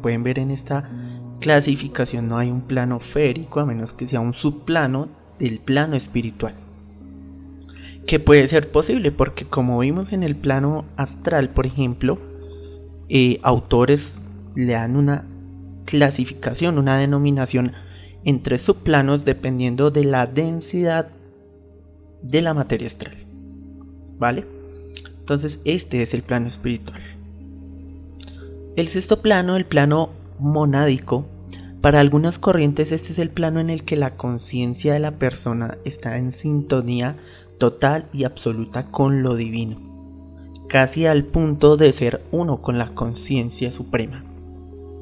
pueden ver en esta clasificación, no hay un plano férico a menos que sea un subplano del plano espiritual. Que puede ser posible porque, como vimos en el plano astral, por ejemplo, autores le dan una clasificación, una denominación entre subplanos dependiendo de la densidad de la materia astral, ¿vale? Entonces este es el plano espiritual. El sexto plano, el plano monádico, para algunas corrientes este es el plano en el que la conciencia de la persona está en sintonía total y absoluta con lo divino, casi al punto de ser uno con la conciencia suprema,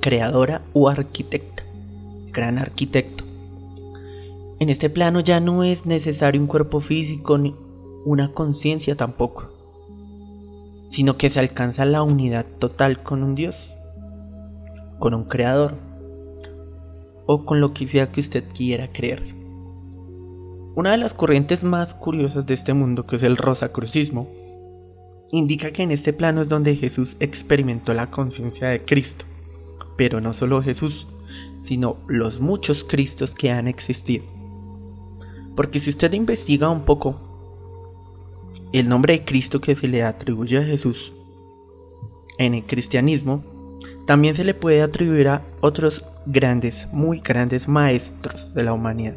creadora o arquitecta, gran arquitecto. En este plano ya no es necesario un cuerpo físico ni una conciencia tampoco, sino que se alcanza la unidad total con un Dios, con un creador, o con lo que sea que usted quiera creer. Una de las corrientes más curiosas de este mundo, que es el rosacrucismo, indica que en este plano es donde Jesús experimentó la conciencia de Cristo, pero no solo Jesús, sino los muchos Cristos que han existido. Porque si usted investiga un poco el nombre de Cristo que se le atribuye a Jesús en el cristianismo, también se le puede atribuir a otros grandes, muy grandes maestros de la humanidad.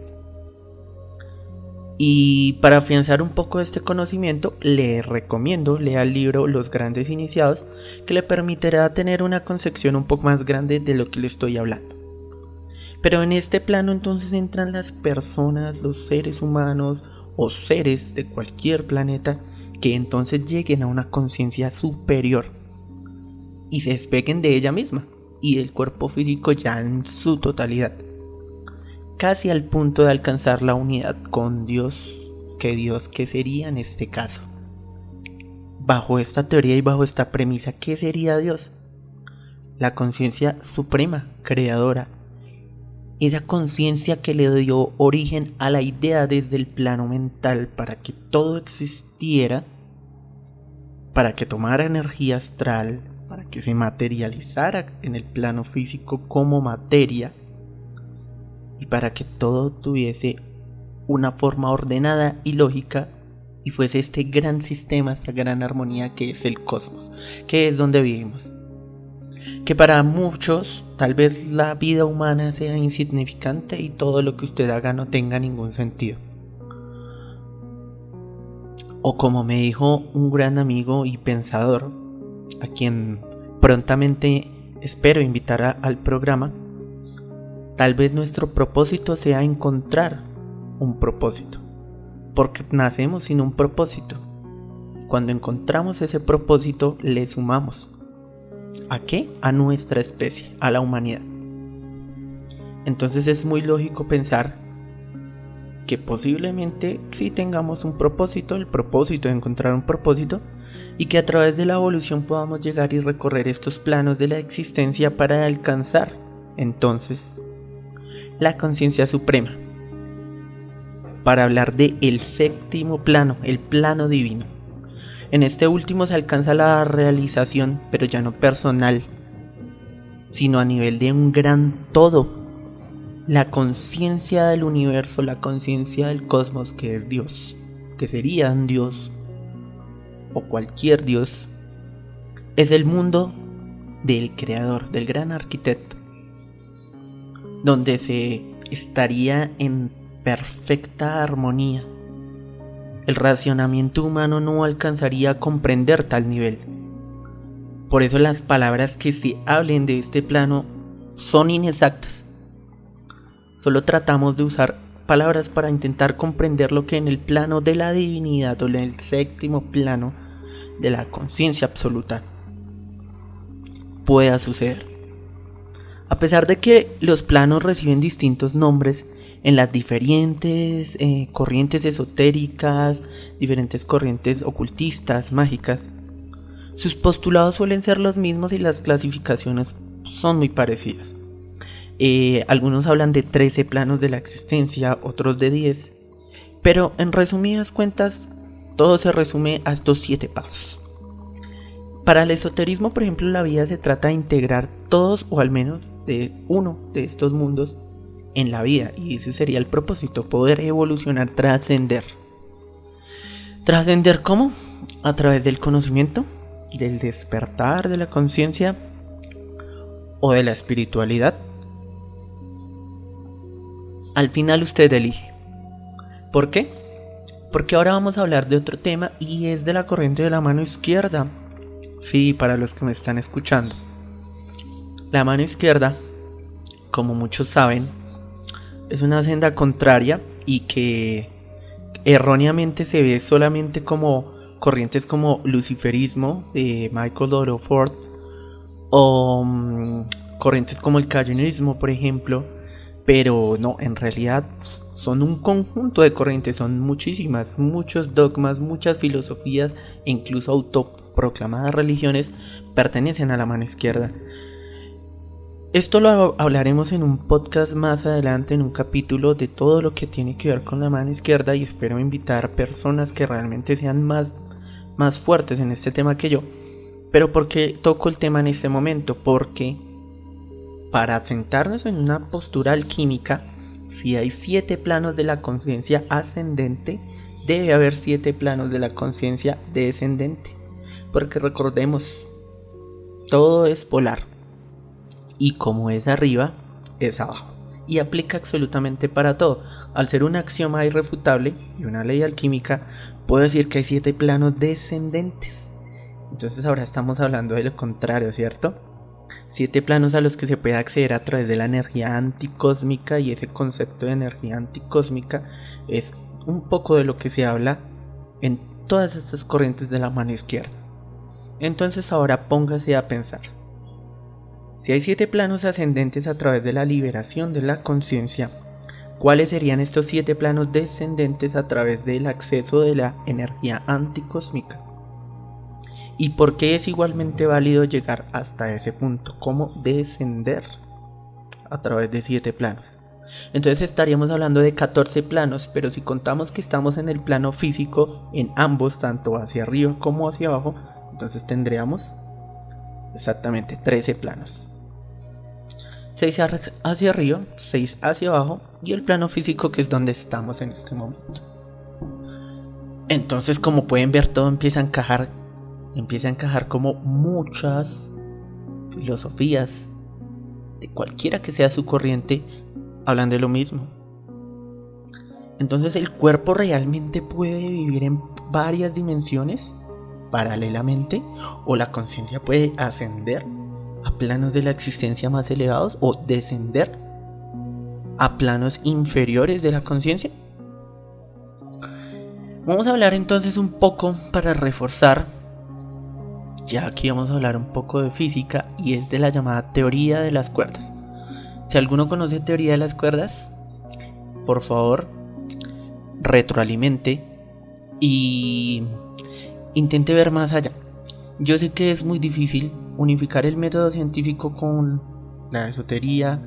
Y para afianzar un poco este conocimiento, le recomiendo lea el libro Los Grandes Iniciados, que le permitirá tener una concepción un poco más grande de lo que le estoy hablando. Pero en este plano entonces entran las personas, los seres humanos o seres de cualquier planeta que entonces lleguen a una conciencia superior y se despeguen de ella misma y del cuerpo físico ya en su totalidad, casi al punto de alcanzar la unidad con Dios, que sería en este caso. Bajo esta teoría y bajo esta premisa, ¿qué sería Dios? La conciencia suprema, creadora, esa conciencia que le dio origen a la idea desde el plano mental para que todo existiera, para que tomara energía astral, para que se materializara en el plano físico como materia y para que todo tuviese una forma ordenada y lógica y fuese este gran sistema, esta gran armonía que es el cosmos, que es donde vivimos. Que para muchos tal vez la vida humana sea insignificante y todo lo que usted haga no tenga ningún sentido. O como me dijo un gran amigo y pensador, a quien prontamente espero invitar al programa, tal vez nuestro propósito sea encontrar un propósito, porque nacemos sin un propósito. Cuando encontramos ese propósito le sumamos. ¿A qué? A nuestra especie, a la humanidad. Entonces es muy lógico pensar que posiblemente sí tengamos un propósito, el propósito de encontrar un propósito, y que a través de la evolución podamos llegar y recorrer estos planos de la existencia para alcanzar entonces la conciencia suprema, para hablar de el séptimo plano, el plano divino. En este último se alcanza la realización, pero ya no personal, sino a nivel de un gran todo, la conciencia del universo, la conciencia del cosmos, que es Dios, que sería un Dios o cualquier Dios, es el mundo del creador, del gran arquitecto, donde se estaría en perfecta armonía. El racionamiento humano no alcanzaría a comprender tal nivel. Por eso las palabras que se hablen de este plano son inexactas. Solo tratamos de usar palabras para intentar comprender lo que en el plano de la divinidad o en el séptimo plano de la conciencia absoluta pueda suceder. A pesar de que los planos reciben distintos nombres en las diferentes corrientes esotéricas, diferentes corrientes ocultistas, mágicas, sus postulados suelen ser los mismos y las clasificaciones son muy parecidas. Algunos hablan de 13 planos de la existencia, otros de 10, pero en resumidas cuentas todo se resume a estos 7 pasos. Para el esoterismo, por ejemplo, la vida se trata de integrar todos o al menos de uno de estos mundos en la vida, y ese sería el propósito, poder evolucionar, trascender. ¿Trascender cómo? A través del conocimiento, del despertar de la conciencia o de la espiritualidad. Al final usted elige. ¿Por qué? Porque ahora vamos a hablar de otro tema y es de la corriente de la mano izquierda. Sí, para los que me están escuchando. La mano izquierda, como muchos saben, es una senda contraria y que erróneamente se ve solamente como corrientes como luciferismo de Michael Dodo Ford o corrientes como el calvinismo, por ejemplo, pero no, en realidad son un conjunto de corrientes, son muchísimas, muchos dogmas, muchas filosofías e incluso autoproclamadas religiones pertenecen a la mano izquierda. Esto lo hablaremos en un podcast más adelante, en un capítulo de todo lo que tiene que ver con la mano izquierda, y espero invitar personas que realmente sean más fuertes en este tema que yo. Pero ¿por qué toco el tema en este momento? Porque para sentarnos en una postura alquímica, si hay 7 planos de la conciencia ascendente, debe haber 7 planos de la conciencia descendente. Porque recordemos, todo es polar. Y como es arriba, es abajo. Y aplica absolutamente para todo. Al ser un axioma irrefutable y una ley alquímica, puedo decir que hay 7 planos descendentes. Entonces ahora estamos hablando de lo contrario, ¿cierto? 7 planos a los que se puede acceder a través de la energía anticósmica, y ese concepto de energía anticósmica es un poco de lo que se habla en todas estas corrientes de la mano izquierda. Entonces ahora póngase a pensar. Si hay 7 planos ascendentes a través de la liberación de la conciencia, ¿cuáles serían estos 7 planos descendentes a través del acceso de la energía anticósmica? ¿Y por qué es igualmente válido llegar hasta ese punto? ¿Cómo descender a través de 7 planos? Entonces estaríamos hablando de 14 planos, pero si contamos que estamos en el plano físico, en ambos, tanto hacia arriba como hacia abajo, entonces tendríamos exactamente 13 planos. 6 hacia arriba, 6 hacia abajo y el plano físico, que es donde estamos en este momento. Entonces, como pueden ver, todo empieza a encajar como muchas filosofías de cualquiera que sea su corriente hablan de lo mismo. Entonces, ¿el cuerpo realmente puede vivir en varias dimensiones paralelamente? ¿O la conciencia puede ascender a planos de la existencia más elevados o descender a planos inferiores de la conciencia? Vamos a hablar entonces un poco para reforzar. Ya aquí vamos a hablar un poco de física, y es de la llamada teoría de las cuerdas. Si alguno conoce teoría de las cuerdas, por favor, retroalimente y intente ver más allá. Yo sé que es muy difícil unificar el método científico con la esotería,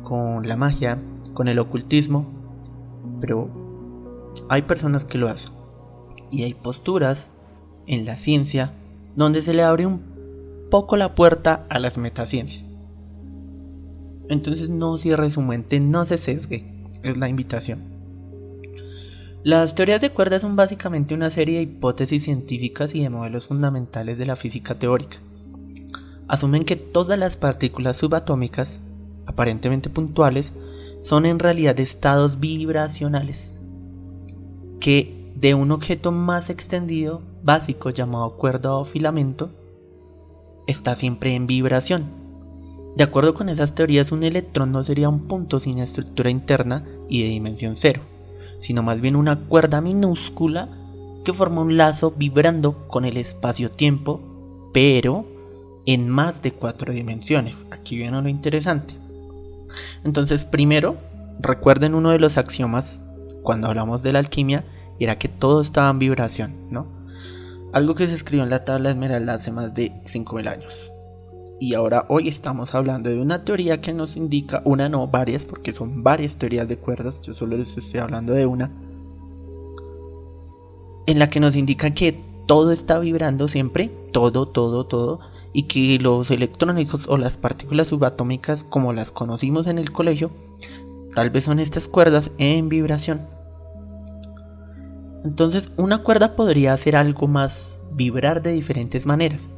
con la magia, con el ocultismo, pero hay personas que lo hacen, y hay posturas en la ciencia donde se le abre un poco la puerta a las metaciencias. Entonces no cierre su mente, no se sesgue, es la invitación. Las teorías de cuerdas son básicamente una serie de hipótesis científicas y de modelos fundamentales de la física teórica. Asumen que todas las partículas subatómicas, aparentemente puntuales, son en realidad estados vibracionales, que de un objeto más extendido, básico, llamado cuerda o filamento, está siempre en vibración. De acuerdo con esas teorías, un electrón no sería un punto sin estructura interna y de dimensión cero, sino más bien una cuerda minúscula que forma un lazo vibrando con el espacio-tiempo, pero en más de 4 dimensiones. Aquí viene lo interesante. Entonces, primero, recuerden uno de los axiomas cuando hablamos de la alquimia, era que todo estaba en vibración, ¿no? Algo que se escribió en la tabla Esmeralda hace más de 5.000 años. Y ahora hoy estamos hablando de una teoría que nos indica, una no, varias, porque son varias teorías de cuerdas, yo solo les estoy hablando de una, en la que nos indica que todo está vibrando siempre, todo, y que los electrónicos o las partículas subatómicas como las conocimos en el colegio, tal vez son estas cuerdas en vibración. Entonces una cuerda podría hacer algo más, vibrar de diferentes maneras.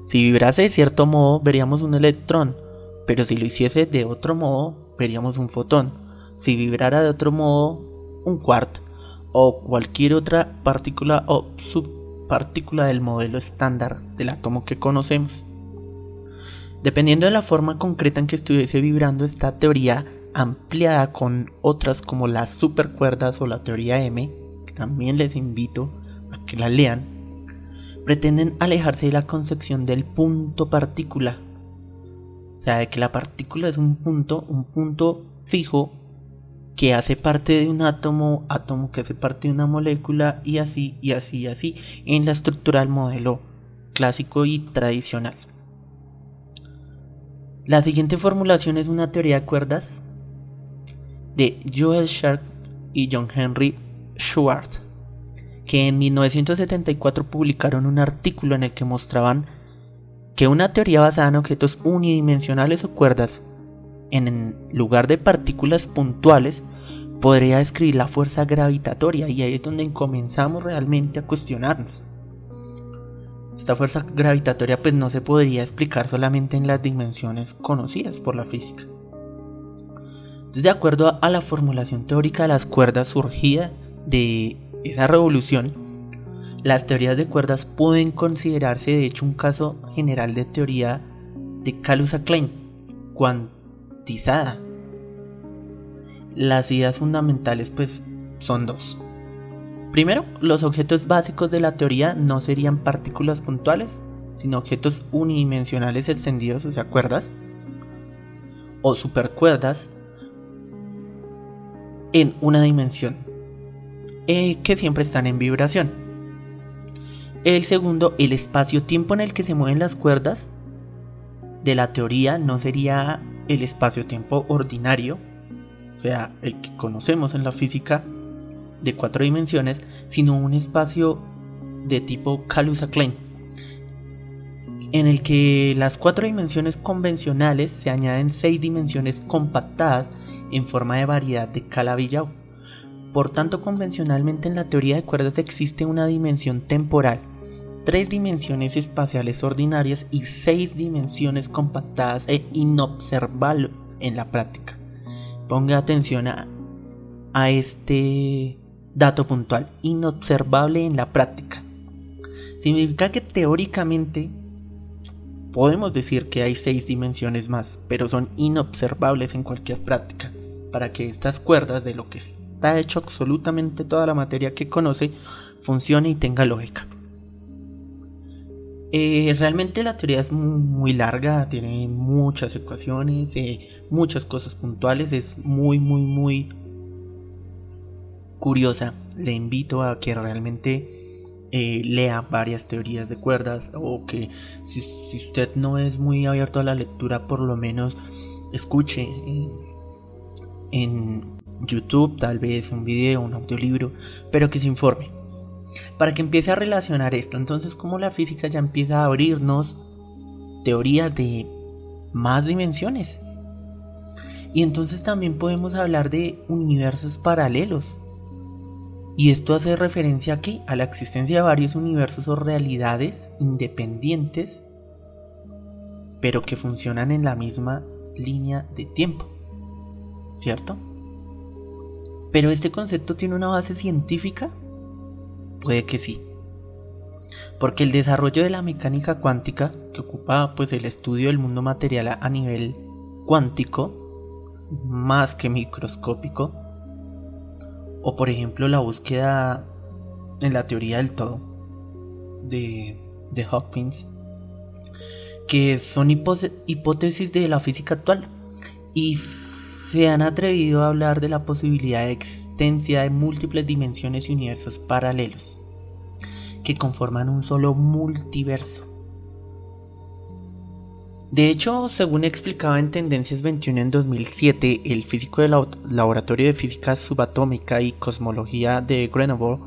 Si vibrase de cierto modo veríamos un electrón, pero si lo hiciese de otro modo veríamos un fotón. Si vibrara de otro modo, un quark o cualquier otra partícula o subpartícula del modelo estándar del átomo que conocemos. Dependiendo de la forma concreta en que estuviese vibrando, esta teoría ampliada con otras como las supercuerdas o la teoría M, que también les invito a que la lean, pretenden alejarse de la concepción del punto partícula. O sea, de que la partícula es un punto fijo que hace parte de un átomo que hace parte de una molécula y así en la estructura del modelo clásico y tradicional. La siguiente formulación es una teoría de cuerdas de Joel Sharp y John Henry Schwartz, que en 1974 publicaron un artículo en el que mostraban que una teoría basada en objetos unidimensionales o cuerdas en lugar de partículas puntuales podría describir la fuerza gravitatoria, y ahí es donde comenzamos realmente a cuestionarnos. Esta fuerza gravitatoria pues no se podría explicar solamente en las dimensiones conocidas por la física. Entonces, de acuerdo a la formulación teórica de las cuerdas surgida de esa revolución, las teorías de cuerdas pueden considerarse de hecho un caso general de teoría de Kaluza-Klein cuantizada. Las ideas fundamentales pues son dos. Primero, los objetos básicos de la teoría no serían partículas puntuales, sino objetos unidimensionales extendidos, o sea, cuerdas o supercuerdas en una dimensión, que siempre están en vibración. El segundo, el espacio-tiempo en el que se mueven las cuerdas de la teoría no sería el espacio-tiempo ordinario, o sea, el que conocemos en la física de 4 dimensiones, sino un espacio de tipo Kaluza-Klein, en el que las 4 dimensiones convencionales se añaden 6 dimensiones compactadas en forma de variedad de Calabi-Yau. Por tanto, convencionalmente en la teoría de cuerdas existe una dimensión temporal, 3 dimensiones espaciales ordinarias y 6 dimensiones compactadas e inobservables en la práctica. Ponga atención a este dato puntual: inobservable en la práctica. Significa que teóricamente podemos decir que hay 6 dimensiones más, pero son inobservables en cualquier práctica, para que estas cuerdas, de lo que está hecho absolutamente toda la materia que conoce, funcione y tenga lógica. Realmente la teoría es muy larga, tiene muchas ecuaciones, muchas cosas puntuales, es muy curiosa. Le invito a que realmente lea varias teorías de cuerdas, o que si usted no es muy abierto a la lectura, por lo menos escuche en YouTube tal vez un video, un audiolibro, pero que se informe, para que empiece a relacionar esto. Entonces, como la física ya empieza a abrirnos teorías de más dimensiones, y entonces también podemos hablar de universos paralelos, y esto hace referencia aquí a la existencia de varios universos o realidades independientes, pero que funcionan en la misma línea de tiempo, ¿cierto? ¿Pero este concepto tiene una base científica? Puede que sí, porque el desarrollo de la mecánica cuántica, que ocupa pues el estudio del mundo material a nivel cuántico, más que microscópico, o por ejemplo la búsqueda en la teoría del todo de Hawkins, que son hipótesis de la física actual, y se han atrevido a hablar de la posibilidad de existencia de múltiples dimensiones y universos paralelos que conforman un solo multiverso. De hecho, según explicaba en Tendencias 21 en 2007 el físico del Laboratorio de Física Subatómica y Cosmología de Grenoble,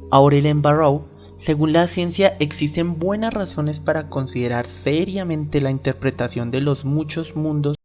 Aurélien Barrau, Según la ciencia, existen buenas razones para considerar seriamente la interpretación de los muchos mundos